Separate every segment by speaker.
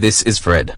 Speaker 1: This is Fred.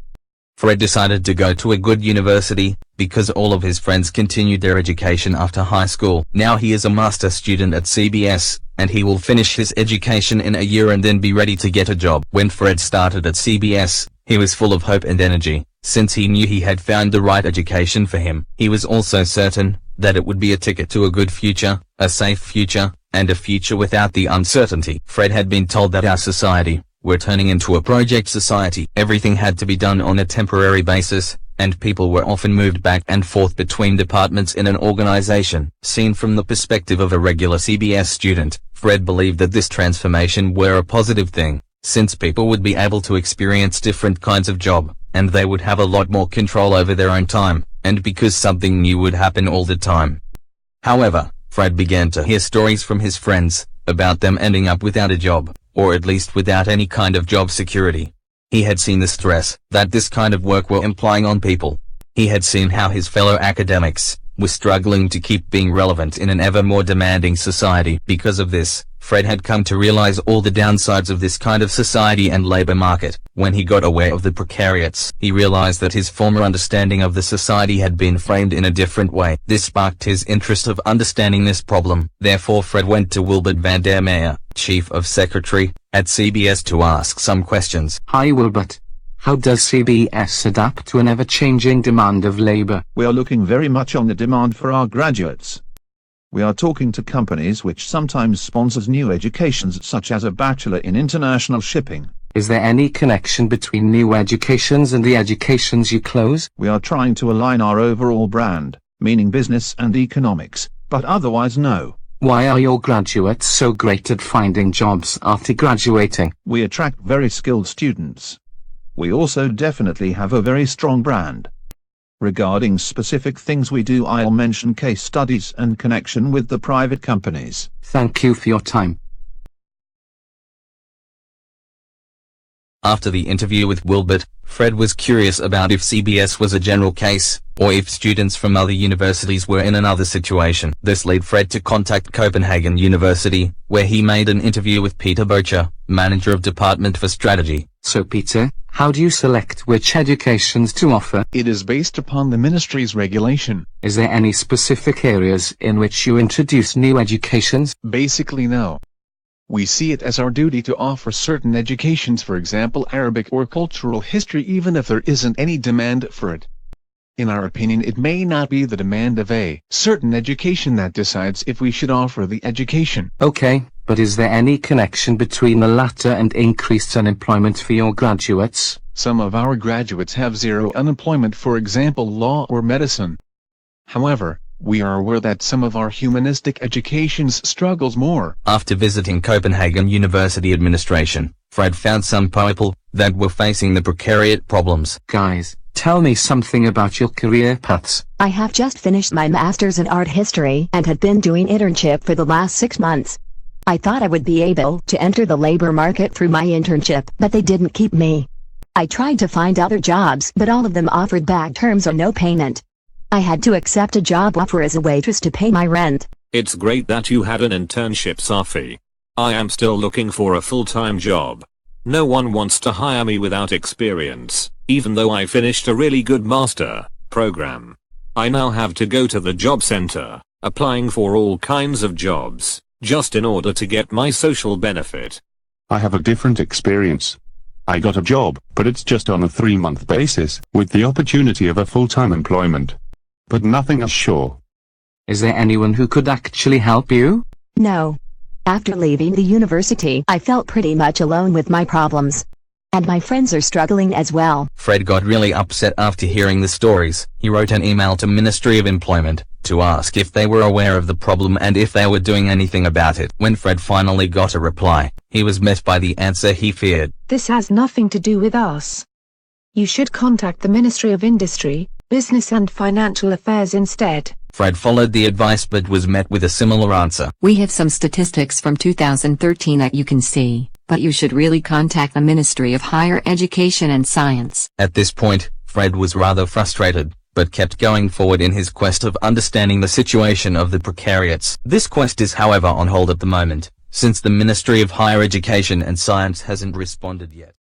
Speaker 1: Fred decided to go to a good university, because all of his friends continued their education after high school. Now he is a master student at CBS, and he will finish his education in a year and then be ready to get a job. When Fred started at CBS, he was full of hope and energy, since he knew he had found the right education for him. He was also certain that it would be a ticket to a good future, a safe future, and a future without the uncertainty. Fred had been told that our society, we're turning into a project society. Everything had to be done on a temporary basis, and people were often moved back and forth between departments in an organization. Seen from the perspective of a regular CBS student, Fred believed that this transformation were a positive thing, since people would be able to experience different kinds of job, and they would have a lot more control over their own time, and because something new would happen all the time. However, Fred began to hear stories from his friends, about them ending up without a job, or at least without any kind of job security. He had seen the stress that this kind of work were implying on people. He had seen how his fellow academics were struggling to keep being relevant in an ever more demanding society. Because of this, Fred had come to realize all the downsides of this kind of society and labor market. When he got aware of the precariats, he realized that his former understanding of the society had been framed in a different way. This sparked his interest of understanding this problem. Therefore Fred went to Wilbert van der Meer, Chief of Secretary, at CBS to ask some questions.
Speaker 2: Hi Wilbert. How does CBS adapt to an ever-changing demand of labor?
Speaker 3: We are looking very much on the demand for our graduates. We are talking to companies which sometimes sponsors new educations such as a Bachelor in International Shipping.
Speaker 2: Is there any connection between new educations and the educations you close?
Speaker 3: We are trying to align our overall brand, meaning business and economics, but otherwise no.
Speaker 2: Why are your graduates so great at finding jobs after graduating?
Speaker 3: We attract very skilled students. We also definitely have a very strong brand. Regarding specific things we do, I'll mention case studies and connection with the private companies.
Speaker 2: Thank you for your time.
Speaker 1: After the interview with Wilbert, Fred was curious about if CBS was a general case, or if students from other universities were in another situation. This led Fred to contact Copenhagen University, where he made an interview with Peter Bocher, manager of Department for Strategy.
Speaker 2: So Peter, how do you select which educations to offer?
Speaker 4: It is based upon the ministry's regulation.
Speaker 2: Is there any specific areas in which you introduce new educations?
Speaker 4: Basically no. We see it as our duty to offer certain educations, for example Arabic or cultural history, even if there isn't any demand for it. In our opinion, it may not be the demand of a certain education that decides if we should offer the education.
Speaker 2: Okay, but is there any connection between the latter and increased unemployment for your graduates?
Speaker 4: Some of our graduates have zero unemployment, for example law or medicine. However, we are aware that some of our humanistic educations struggles more.
Speaker 1: After visiting Copenhagen University administration, Fred found some people that were facing the precariat problems.
Speaker 2: Guys, tell me something about your career paths.
Speaker 5: I have just finished my master's in art history and had been doing internship for the last 6 months. I thought I would be able to enter the labor market through my internship, but they didn't keep me. I tried to find other jobs, but all of them offered back terms or no payment. I had to accept a job offer as a waitress to pay my rent.
Speaker 6: It's great that you had an internship, Safi. I am still looking for a full-time job. No one wants to hire me without experience, even though I finished a really good master program. I now have to go to the job center, applying for all kinds of jobs, just in order to get my social benefit.
Speaker 7: I have a different experience. I got a job, but it's just on a 3-month basis, with the opportunity of a full-time employment. But nothing is sure.
Speaker 2: Is there anyone who could actually help you?
Speaker 5: No. After leaving the university, I felt pretty much alone with my problems. And my friends are struggling as well.
Speaker 1: Fred got really upset after hearing the stories. He wrote an email to Ministry of Employment to ask if they were aware of the problem and if they were doing anything about it. When Fred finally got a reply, he was met by the answer he feared.
Speaker 8: This has nothing to do with us. You should contact the Ministry of Industry, Business and Financial Affairs instead.
Speaker 1: Fred followed the advice but was met with a similar answer.
Speaker 9: We have some statistics from 2013 that you can see, but you should really contact the Ministry of Higher Education and Science.
Speaker 1: At this point, Fred was rather frustrated, but kept going forward in his quest of understanding the situation of the precariats. This quest is however on hold at the moment, since the Ministry of Higher Education and Science hasn't responded yet.